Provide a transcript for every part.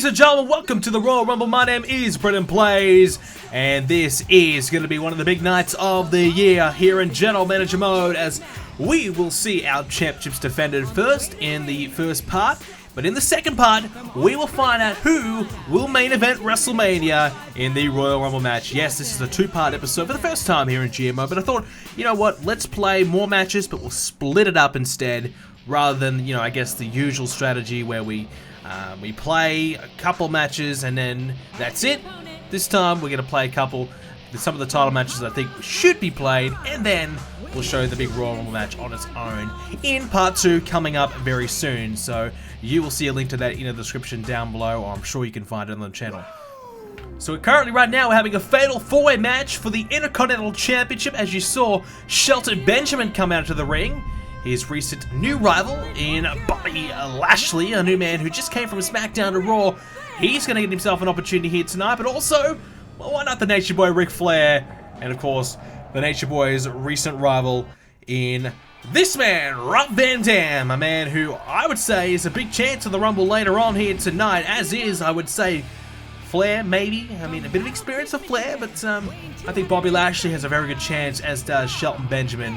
and gentlemen, welcome to the Royal Rumble. My name is BrendenPlayz, and this is going to be one of the big nights of the year here in General Manager mode, as we will see our championships defended first in the first part. But in the second part, we will find out who will main event Wrestlemania in the Royal Rumble match. Yes, this is a two-part episode for the first time here in GMO, but I thought, you know what, let's play more matches, but we'll split it up instead, rather than, you know, I guess the usual strategy where we play a couple matches and then that's it. This time we're going to play a couple, some of the title matches I think should be played, and then we'll show the big Royal Rumble match on its own in part 2 coming up very soon. So you will see a link to that in the description down below, or I'm sure you can find it on the channel. So currently right now we're having a fatal 4-way match for the Intercontinental Championship. As you saw, Shelton Benjamin come out to the ring. His recent new rival in Bobby Lashley, a new man who just came from Smackdown to Raw. He's going to get himself an opportunity here tonight, but also, well, why not the Nature Boy Ric Flair, and of course, the Nature Boy's recent rival in this man, Rob Van Dam, a man who I would say is a big chance of the Rumble later on here tonight, as is, I would say, Flair, maybe. I mean, a bit of experience of Flair, but I think Bobby Lashley has a very good chance, as does Shelton Benjamin.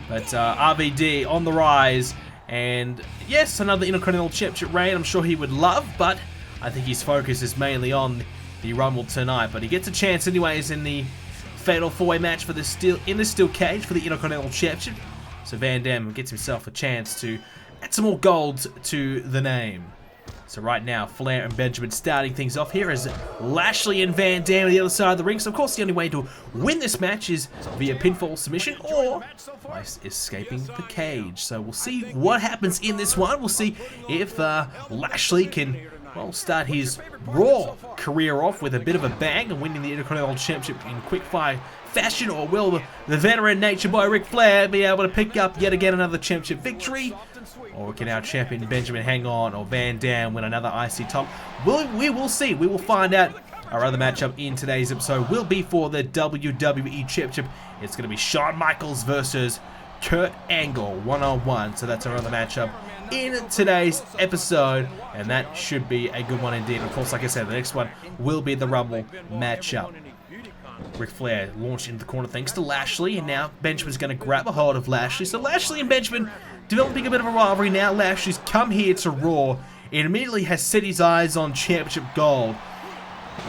But RVD on the rise, and yes, another Intercontinental Championship reign I'm sure he would love, but I think his focus is mainly on the Rumble tonight. But he gets a chance anyways in the fatal 4-way match for the steel cage for the Intercontinental Championship. So Van Dam gets himself a chance to add some more gold to the name. So right now, Flair and Benjamin starting things off here as Lashley and Van Dam on the other side of the ring. So of course the only way to win this match is via pinfall submission or by escaping the cage. So we'll see what happens in this one. We'll see if Lashley can, well, start his Raw career off with a bit of a bang and winning the Intercontinental Championship in quick-fire fashion, or will the veteran Nature Boy Ric Flair be able to pick up yet again another championship victory? Or can our champion Benjamin hang on, or Van Dam win another IC top? We will see. We will find out. Our other matchup in today's episode will be for the WWE Championship. It's going to be Shawn Michaels versus Kurt Angle one-on-one. So that's our other matchup in today's episode, and that should be a good one indeed. Of course, like I said, the next one will be the Rumble matchup. Ric Flair launched into the corner thanks to Lashley, and now Benjamin's going to grab a hold of Lashley. So Lashley and Benjamin developing a bit of a rivalry now. Lashley's come here to Raw and immediately has set his eyes on Championship Gold.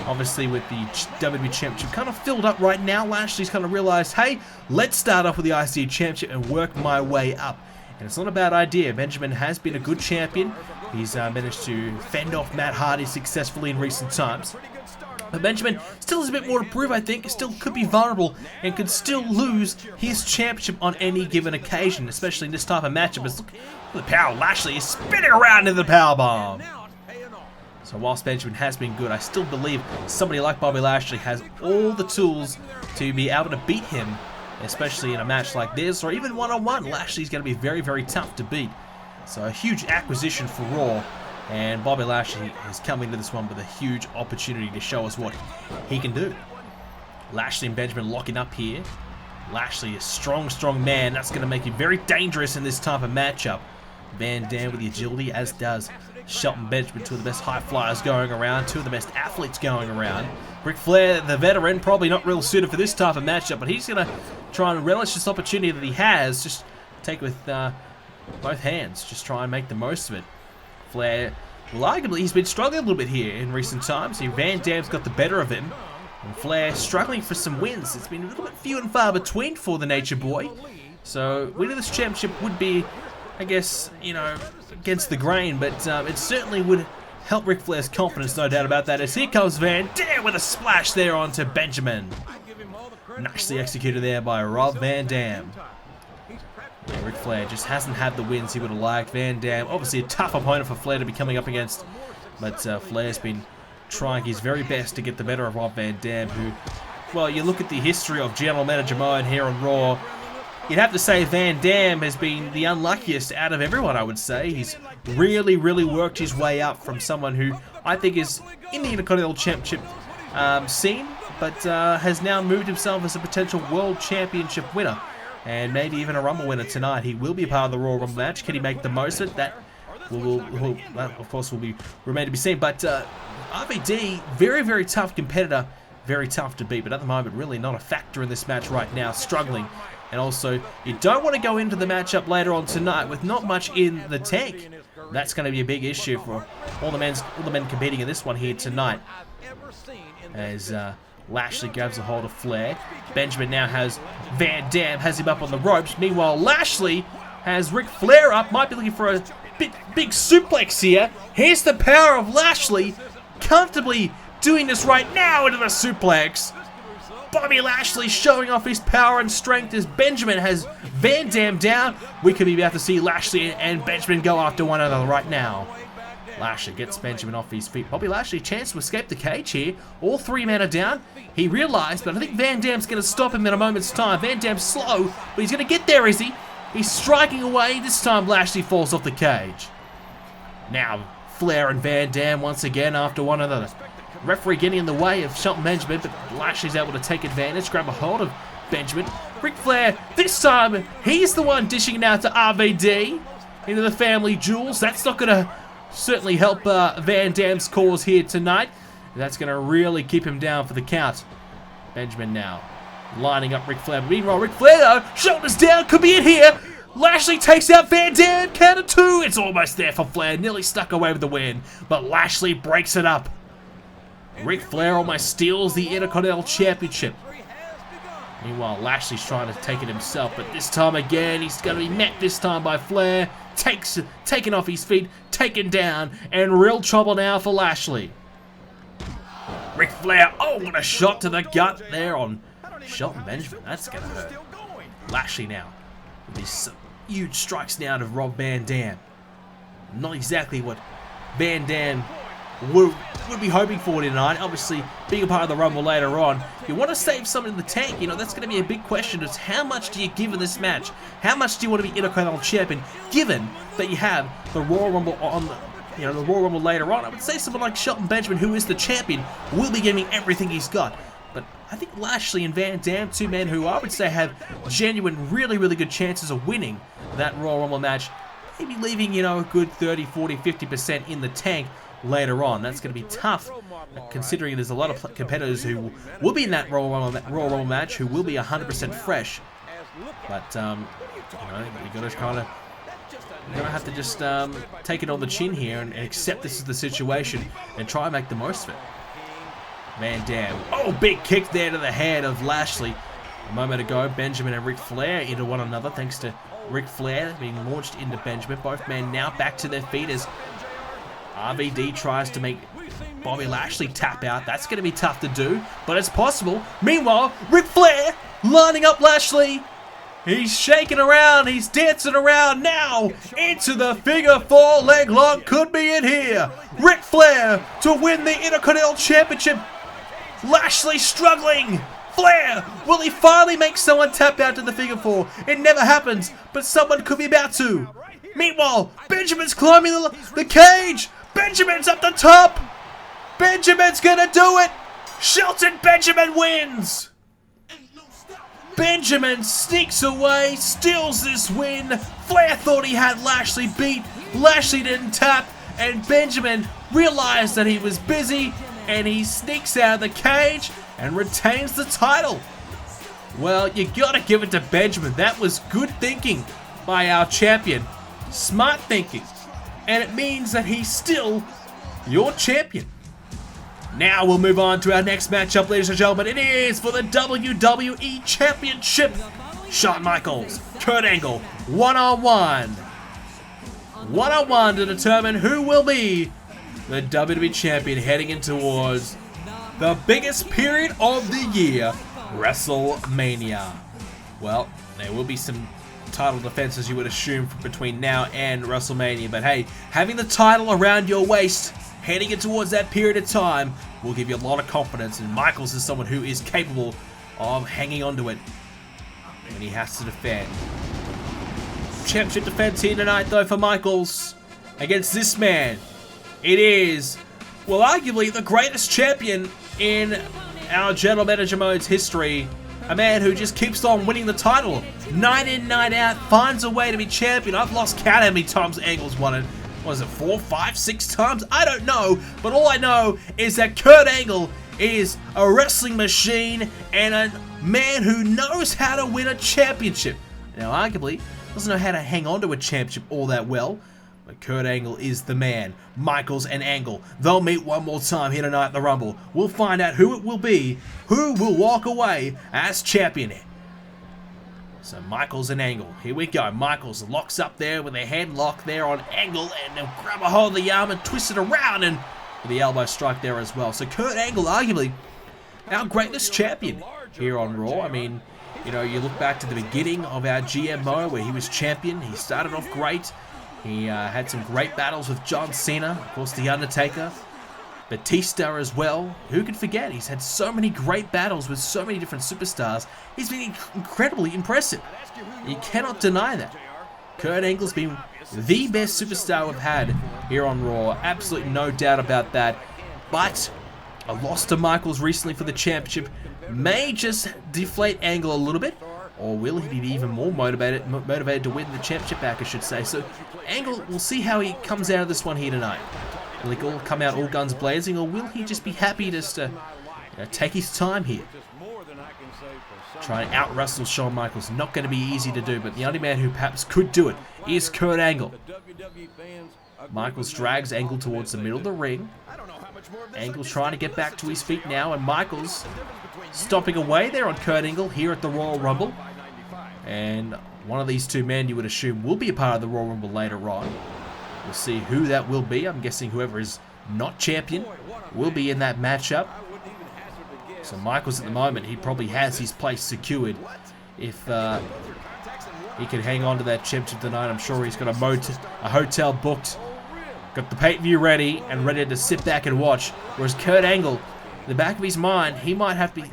Obviously with the WWE Championship kind of filled up right now, Lashley's kind of realized, hey, let's start off with the IC Championship and work my way up. And it's not a bad idea. Benjamin has been a good champion. He's managed to fend off Matt Hardy successfully in recent times. But Benjamin still has a bit more to prove, I think. Still could be vulnerable and could still lose his championship on any given occasion, especially in this type of matchup. As look at the power. Lashley is spinning around in the powerbomb. So whilst Benjamin has been good, I still believe somebody like Bobby Lashley has all the tools to be able to beat him, especially in a match like this, or even one-on-one. Lashley's going to be very, very tough to beat. So a huge acquisition for Raw. And Bobby Lashley is coming to this one with a huge opportunity to show us what he can do. Lashley and Benjamin locking up here. Lashley is a strong, strong man. That's going to make him very dangerous in this type of matchup. Van Dam with the agility, as does Shelton Benjamin, two of the best high flyers going around, two of the best athletes going around. Ric Flair, the veteran, probably not real suited for this type of matchup, but he's going to try and relish this opportunity that he has. Just take it with both hands. Just try and make the most of it. Flair, well, arguably, he's been struggling a little bit here in recent times. Van Dam's got the better of him. And Flair struggling for some wins. It's been a little bit few and far between for the Nature Boy. So winning this championship would be, I guess, you know, against the grain. But it certainly would help Ric Flair's confidence, no doubt about that. As here comes Van Dam with a splash there onto Benjamin. Nicely executed there by Rob Van Dam. Yeah, Ric Flair just hasn't had the wins he would have liked. Van Dam, obviously a tough opponent for Flair to be coming up against, but Flair's been trying his very best to get the better of Rob Van Dam, who, well, you look at the history of General Manager mode here on Raw, you'd have to say Van Dam has been the unluckiest out of everyone, I would say. He's really, really worked his way up from someone who I think is in the Intercontinental Championship scene, but has now moved himself as a potential World Championship winner. And maybe even a Rumble winner tonight. He will be part of the Royal Rumble match. Can he make the most of it? That that, of course, will be remain to be seen. But RVD, very, very tough competitor, very tough to beat. But at the moment, really not a factor in this match right now, struggling. And also, you don't want to go into the matchup later on tonight with not much in the tank. That's going to be a big issue for all the men competing in this one here tonight. As Lashley grabs a hold of Flair. Benjamin now has Van Dam, has him up on the ropes. Meanwhile, Lashley has Ric Flair up. Might be looking for a big suplex here. Here's the power of Lashley. Comfortably doing this right now into the suplex. Bobby Lashley showing off his power and strength as Benjamin has Van Dam down. We could be about to see Lashley and Benjamin go after one another right now. Lashley gets Benjamin off his feet. Bobby Lashley, chance to escape the cage here. All three men are down. He realized, but I think Van Dam's going to stop him in a moment's time. Van Dam's slow, but he's going to get there, is he? He's striking away. This time Lashley falls off the cage. Now, Flair and Van Dam once again after one another. Referee getting in the way of Shelton Benjamin, but Lashley's able to take advantage, grab a hold of Benjamin. Ric Flair, this time, he's the one dishing it out to RVD into the family jewels. That's not going to certainly help Van Dam's cause here tonight. That's going to really keep him down for the count. Benjamin now lining up Ric Flair. Meanwhile, Ric Flair, though, shoulders down, could be it here. Lashley takes out Van Dam, count of two. It's almost there for Flair, nearly stuck away with the win, but Lashley breaks it up. Ric Flair almost steals the Intercontinental Championship. Meanwhile, Lashley's trying to take it himself, but this time again, he's going to be met this time by Flair. Taken off his feet, taken down, and real trouble now for Lashley. Ric Flair, oh, what a shot to the gut there on Shelton Benjamin. That's going to hurt. Lashley now with these huge strikes now to Rob Van Dam. Not exactly what Van Dam would be hoping for tonight. Obviously, being a part of the Rumble later on, you want to save something in the tank. You know, that's going to be a big question. It's how much do you give in this match? How much do you want to be Intercontinental Champion, given that you have the Royal Rumble on, the Royal Rumble later on? I would say someone like Shelton Benjamin, who is the champion, will be giving everything he's got. But I think Lashley and Van Dam, two men who I would say have genuine, really, really good chances of winning that Royal Rumble match. Maybe leaving, a good 30, 40, 50% in the tank later on. That's going to be tough, considering there's a lot of competitors who will be in that Royal Rumble match who will be 100% fresh. But you got to kind of, you're gonna have to just take it on the chin here and accept this is the situation and try and make the most of it. Van Dam, oh, big kick there to the head of Lashley. A moment ago, Benjamin and Ric Flair into one another thanks to Ric Flair being launched into Benjamin. Both men now back to their feet as RVD tries to make Bobby Lashley tap out. That's going to be tough to do, but it's possible. Meanwhile, Ric Flair lining up Lashley. He's shaking around. He's dancing around now into the figure four leg lock. Could be it here. Ric Flair to win the Intercontinental Championship. Lashley struggling. Flair, will he finally make someone tap out to the figure four? It never happens, but someone could be about to. Meanwhile, Benjamin's climbing the cage. Benjamin's up the top. Benjamin's gonna do it. Shelton Benjamin wins. Benjamin sneaks away, steals this win. Flair thought he had Lashley beat. Lashley didn't tap, and Benjamin realized that he was busy, and he sneaks out of the cage and retains the title. Well, you gotta give it to Benjamin. That was good thinking by our champion. Smart thinking. And it means that he's still your champion. Now we'll move on to our next matchup, ladies and gentlemen. It is for the WWE Championship. Shawn Michaels, Kurt Angle, one-on-one. One-on-one to determine who will be the WWE Champion heading in towards the biggest period of the year, WrestleMania. Well, there will be some title defenses you would assume between now and WrestleMania, but hey, having the title around your waist heading it towards that period of time will give you a lot of confidence, and Michaels is someone who is capable of hanging on to it when he has to defend. Championship defense here tonight though for Michaels against this man. It is, well, arguably the greatest champion in our General Manager Mode's history. A man who just keeps on winning the title. Night in, night out, finds a way to be champion. I've lost count how many times Angle's won it. was it 4, 5, 6 times? I don't know, but all I know is that Kurt Angle is a wrestling machine and a man who knows how to win a championship. Now, arguably, doesn't know how to hang on to a championship all that well, but Kurt Angle is the man. Michaels and Angle, they'll meet one more time here tonight at the Rumble. We'll find out who it will be, who will walk away as champion. So Michaels and Angle, here we go. Michaels locks up there with a headlock there on Angle, and they'll grab a hold of the arm and twist it around, and with the elbow strike there as well. So Kurt Angle, arguably our greatest champion here on Raw. I mean, you know, you look back to the beginning of our GMO where he was champion. He started off great. He had some great battles with John Cena, of course the Undertaker, Batista as well. Who could forget? He's had so many great battles with so many different superstars. He's been incredibly impressive. You cannot deny that. Kurt Angle's been the best superstar we've had here on Raw. Absolutely no doubt about that. But a loss to Michaels recently for the championship may just deflate Angle a little bit. Or will he be even more motivated to win the championship back, I should say. So Angle, we'll see how he comes out of this one here tonight. Will he all come out all guns blazing, or will he just be happy just to take his time here? Trying to out-wrestle Shawn Michaels. Not going to be easy to do, but the only man who perhaps could do it is Kurt Angle. Michaels drags Angle towards the middle of the ring. Angle trying to get back to his feet now, and Michaels stomping away there on Kurt Angle here at the Royal Rumble. And one of these two men you would assume will be a part of the Royal Rumble later on. We'll see who that will be. I'm guessing whoever is not champion will be in that matchup. So Michaels at the moment, he probably has his place secured. If he can hang on to that championship tonight, I'm sure he's got a hotel booked, got the pay-per-view ready and ready to sit back and watch. Whereas Kurt Angle, in the back of his mind, he might have to be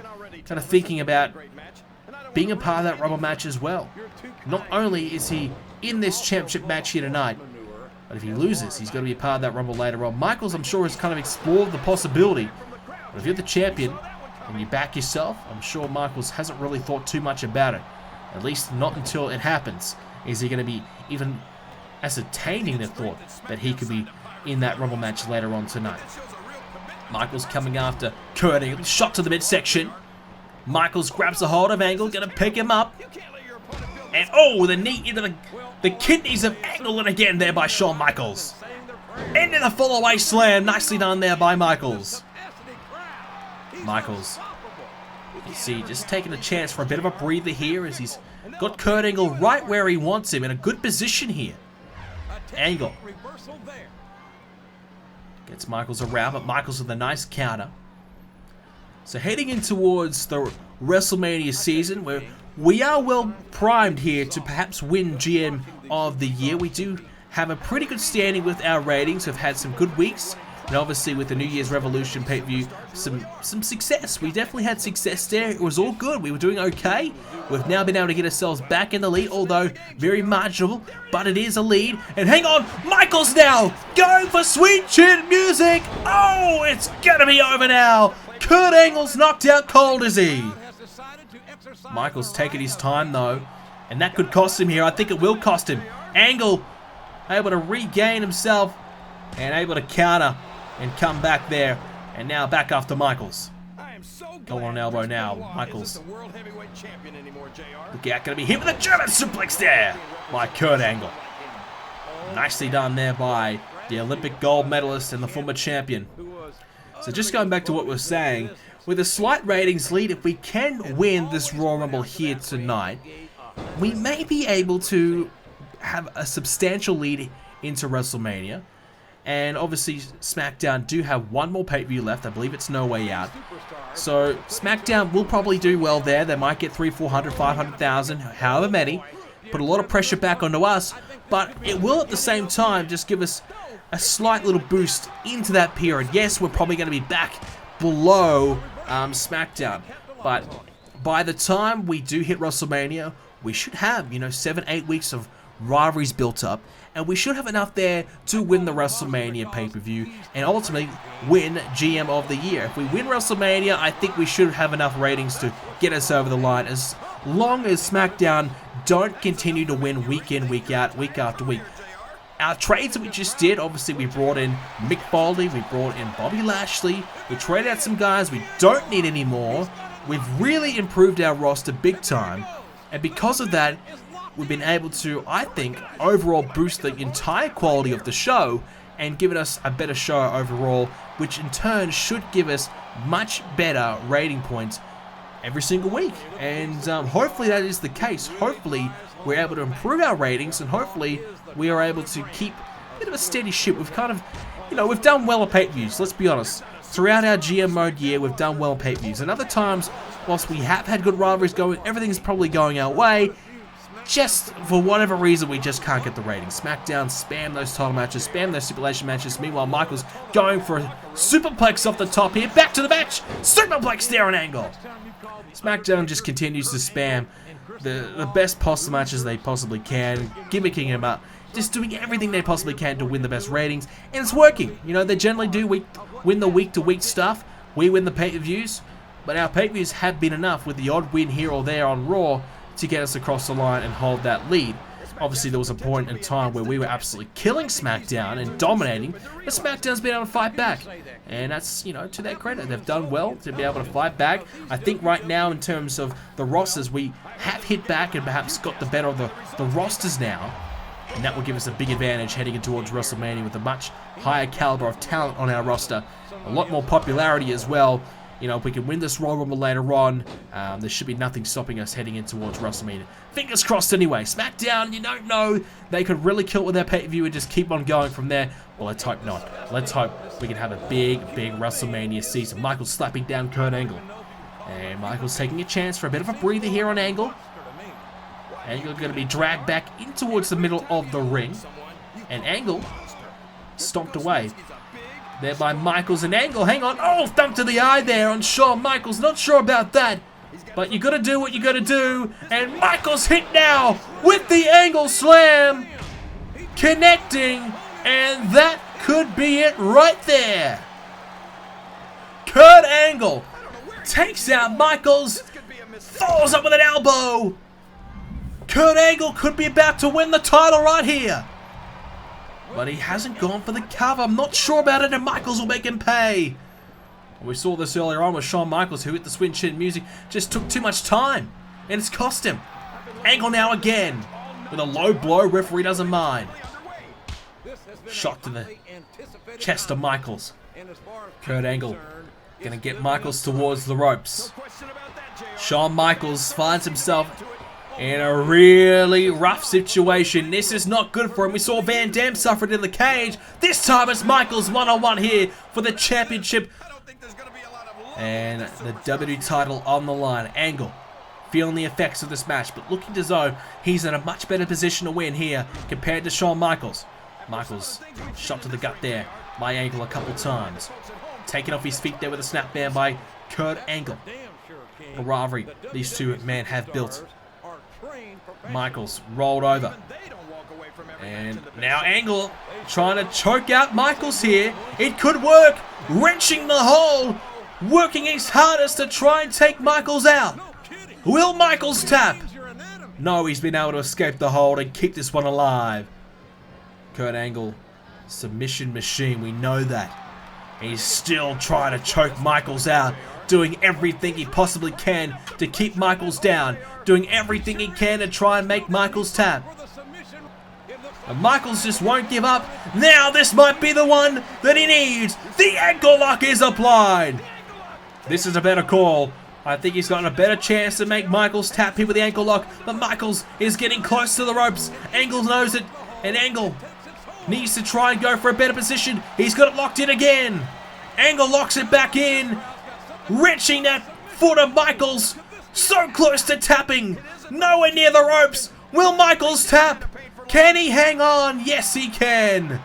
kind of thinking about being a part of that Rumble match as well. Not only is he in this championship match here tonight, but if he loses, he's going to be a part of that Rumble later on. Michaels, I'm sure, has kind of explored the possibility. But if you're the champion and you back yourself, I'm sure Michaels hasn't really thought too much about it. At least not until it happens. Is he going to be even ascertaining the thought that he could be in that Rumble match later on tonight? Michaels coming after Kurt Angle. Shot to the midsection. Michaels grabs a hold of Angle, gonna pick him up. And oh, the knee into the kidneys of Angle, and again there by Shawn Michaels. Into the full away slam. Nicely done there by Michaels. Michaels, you see, just taking a chance for a bit of a breather here as he's got Kurt Angle right where he wants him in a good position here. Angle gets Michaels around, but Michaels with a nice counter. So heading in towards the WrestleMania season, where we are well primed here to perhaps win GM of the Year. We do have a pretty good standing with our ratings. We've had some good weeks, and obviously with the New Year's Revolution pay-per-view, some success. We definitely had success there. It was all good. We were doing okay. We've now been able to get ourselves back in the lead, although very marginal, but it is a lead. And hang on, Michaels now going for sweet chin music. Oh, it's gonna be over now. Kurt Angle's knocked out cold, is he? Michaels taking his time though, and that could cost him here. I think it will cost him. Angle able to regain himself and able to counter and come back there, and now back after Michaels. Go on elbow now, Michaels. Look out, gonna be hit with a German suplex there by Kurt Angle. Nicely done there by the Olympic gold medalist and the former champion. So just going back to what we're saying, with a slight ratings lead, if we can win this Royal Rumble here tonight, we may be able to have a substantial lead into WrestleMania. And obviously SmackDown do have one more pay-per-view left. I believe it's No Way Out. So SmackDown will probably do well there. They might get 300, 400, 500,000, however many. Put a lot of pressure back onto us. But it will at the same time just give us a slight little boost into that period. Yes, we're probably going to be back below SmackDown. But by the time we do hit WrestleMania, we should have, 7-8 weeks of rivalries built up, and we should have enough there to win the WrestleMania pay-per-view and ultimately win GM of the Year. If we win WrestleMania, I think we should have enough ratings to get us over the line, as long as SmackDown don't continue to win week in, week out, week after week. Our trades that we just did, obviously we brought in Mick Foley, we brought in Bobby Lashley, we traded out some guys we don't need anymore. We've really improved our roster big time, and because of that, we've been able to, I think, overall boost the entire quality of the show and give us a better show overall, which in turn should give us much better rating points every single week. And hopefully that is the case. Hopefully we're able to improve our ratings, and hopefully we are able to keep a bit of a steady ship. We've kind of, you know, we've done well at pay-per-views, let's be honest. Throughout our GM mode year, we've done well at pay-per-views. And other times, whilst we have had good rivalries going, everything's probably going our way. Just for whatever reason, we just can't get the ratings. SmackDown spam those title matches, spam those stipulation matches. Meanwhile, Michael's going for a superplex off the top here. Back to the match. Superplex there on Angle. SmackDown just continues to spam the best possible matches they possibly can, gimmicking them up, just doing everything they possibly can to win the best ratings, and it's working. You know, they generally do win the week-to-week stuff. We win the pay-per-views, but our pay-per-views have been enough with the odd win here or there on Raw to get us across the line and hold that lead. Obviously, there was a point in time where we were absolutely killing SmackDown and dominating, but SmackDown's been able to fight back. And that's, you know, to their credit. They've done well to be able to fight back. I think right now, in terms of the rosters, we have hit back and perhaps got the better of the rosters now. And that will give us a big advantage heading towards WrestleMania with a much higher caliber of talent on our roster. A lot more popularity as well. You know, if we can win this Royal Rumble later on, there should be nothing stopping us heading in towards WrestleMania. Fingers crossed anyway. SmackDown, you don't know. They could really kill with their pay-per-view and just keep on going from there. Well, let's hope not. Let's hope we can have a big WrestleMania season. Michael's slapping down Kurt Angle. And Michael's taking a chance for a bit of a breather here on Angle. Angle's going to be dragged back in towards the middle of the ring. And Angle stomped away there by Michaels and Angle. Hang on. Oh, thump to the eye there on Shawn Michaels. Not sure about that. But you got to do what you got to do. And Michaels hit now with the Angle Slam. Connecting. And that could be it right there. Kurt Angle takes out Michaels. Follows up with an elbow. Kurt Angle could be about to win the title right here. But he hasn't gone for the cover. I'm not sure about it, and Michaels will make him pay. We saw this earlier on with Shawn Michaels, who hit the swing chin music. Just took too much time, and it's cost him. Angle now again. With a low blow, referee doesn't mind. Shot to the chest of Michaels. Kurt Angle gonna get Michaels towards the ropes. Shawn Michaels finds himself in a really rough situation. This is not good for him. We saw Van Dam suffer in the cage. This time it's Michaels one-on-one here for the championship. And the WWE title on the line. Angle feeling the effects of this match, but looking as though he's in a much better position to win here compared to Shawn Michaels. Michaels shot to the gut there by Angle a couple times. Taken off his feet there with a snapman by Kurt Angle. A rivalry these two men have built. Michaels rolled over. And now Angle trying to choke out Michaels here. It could work. Wrenching the hole. Working his hardest to try and take Michaels out. Will Michaels tap? No, he's been able to escape the hold and keep this one alive. Kurt Angle, submission machine, we know that. He's still trying to choke Michaels out. Doing everything he possibly can to keep Michaels down. Doing everything he can to try and make Michaels tap. And Michaels just won't give up. Now this might be the one that he needs. The ankle lock is applied. This is a better call. I think he's got a better chance to make Michaels tap here with the ankle lock. But Michaels is getting close to the ropes. Angle knows it. And Angle needs to try and go for a better position. He's got it locked in again. Angle locks it back in. Wrenching that foot of Michaels. So close to tapping. Nowhere near the ropes. Will Michaels tap? Can he hang on? Yes, he can.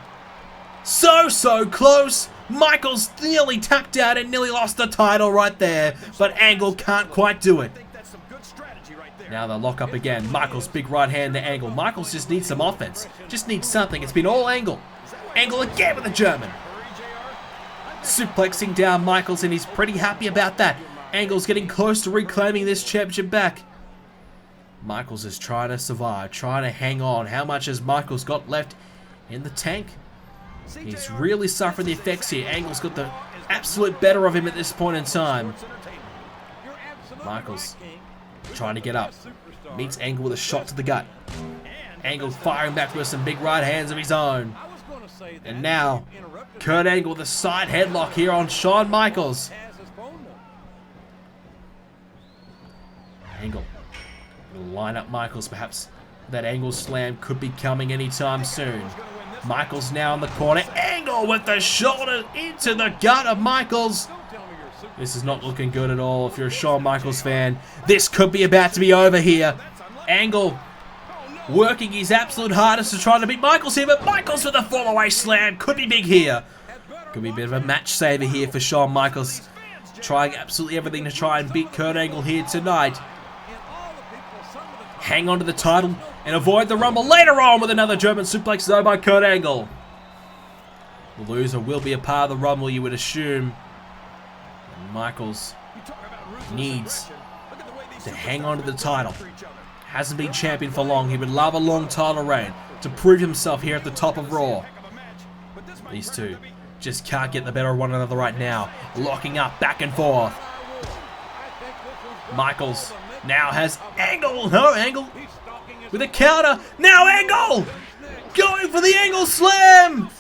So close. Michaels nearly tapped out and nearly lost the title right there. But Angle can't quite do it. Now they'll lock up again. Michaels, big right hand to Angle. Michaels just needs some offense. Just needs something. It's been all Angle. Angle again with the German. Suplexing down Michaels, and he's pretty happy about that. Angle's getting close to reclaiming this championship back. Michaels is trying to survive, trying to hang on. How much has Michaels got left in the tank. He's really suffering the effects here. Angle's got the absolute better of him at this point in time. Michaels trying to get up. Meets Angle with a shot to the gut. Angle firing back with some big right hands of his own. And now, Kurt Angle with a side headlock here on Shawn Michaels. Angle will line up Michaels. Perhaps that Angle slam could be coming anytime soon. Michaels now in the corner. Angle with the shoulder into the gut of Michaels. This is not looking good at all if you're a Shawn Michaels fan. This could be about to be over here. Angle working his absolute hardest to try to beat Michaels here, but Michaels with a fall-away slam could be big here. Could be a bit of a match saver here for Shawn Michaels. Trying absolutely everything to try and beat Kurt Angle here tonight. Hang on to the title and avoid the Rumble later on with another German suplex though by Kurt Angle. The loser will be a part of the Rumble, you would assume. And Michaels needs to hang on to the title. Hasn't been champion for long. He would love a long title reign to prove himself here at the top of Raw. These two just can't get the better of one another right now. Locking up back and forth. Michaels now has Angle. No, Angle with a counter. Now Angle going for the Angle slam.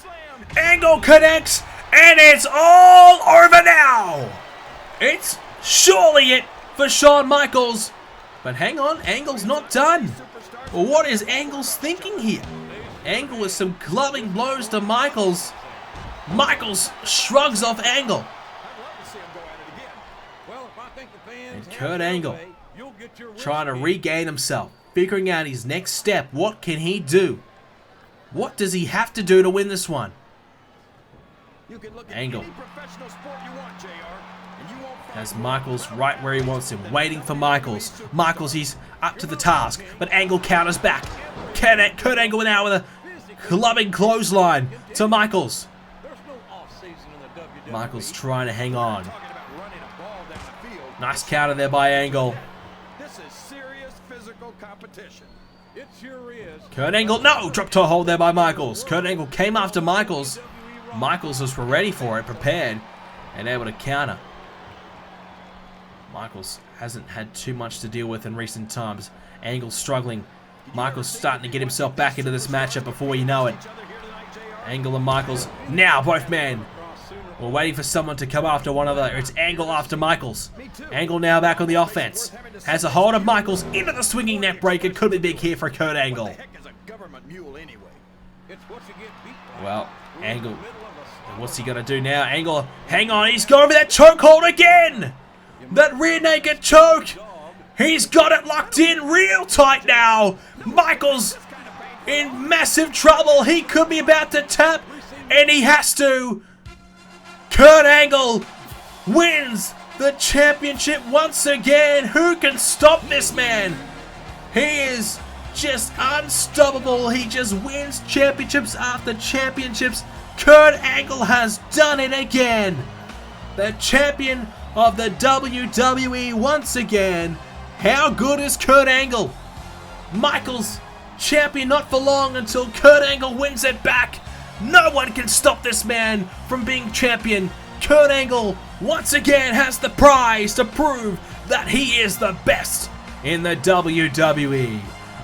Angle connects and it's all over now. It's surely it for Shawn Michaels. But hang on, Angle's not done. Well, what is Angle's thinking here? Angle with some clubbing blows to Michaels. Michaels shrugs off Angle. And Kurt Angle trying to regain himself, figuring out his next step. What can he do? What does he have to do to win this one? Angle has Michaels right where he wants him, waiting for Michaels. Michaels, he's up to the task, but Angle counters back. Kurt Angle now with a clubbing clothesline to Michaels. Michaels trying to hang on. Nice counter there by Angle. Kurt Angle, no! Drop toe hold there by Michaels. Kurt Angle came after Michaels. Michaels was ready for it, prepared, and able to counter. Michaels hasn't had too much to deal with in recent times. Angle struggling. Michaels starting to get himself back into this matchup before you know it. Angle and Michaels, now both men. We're waiting for someone to come after one another. It's Angle after Michaels. Angle now back on the offense. Has a hold of Michaels into the swinging neck breaker. Could be big here for Kurt Angle. Well, Angle, what's he gonna do now? Angle, hang on, he's going for that chokehold again! That rear naked choke! He's got it locked in real tight now! Michaels in massive trouble. He could be about to tap, and he has to. Kurt Angle wins the championship once again. Who can stop this man? He is just unstoppable. He just wins championships after championships. Kurt Angle has done it again. The champion of the WWE once again. How good is Kurt Angle? Michaels champion not for long until Kurt Angle wins it back. No one can stop this man from being champion. Kurt Angle once again has the prize to prove that he is the best in the WWE.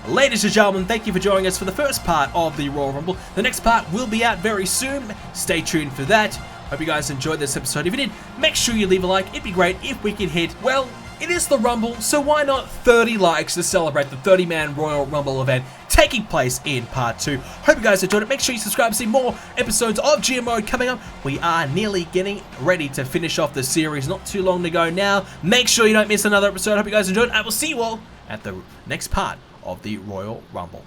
Ladies and gentlemen, thank you for joining us for the first part of the Royal Rumble. The next part will be out very soon. Stay tuned for that. Hope you guys enjoyed this episode. If you did, make sure you leave a like. It'd be great if we could hit, well, it is the Rumble, so why not 30 likes to celebrate the 30-man Royal Rumble event taking place in part 2. Hope you guys enjoyed it. Make sure you subscribe to see more episodes of GMO coming up. We are nearly getting ready to finish off the series. Not too long to go now. Make sure you don't miss another episode. Hope you guys enjoyed. I will see you all at the next part of the Royal Rumble.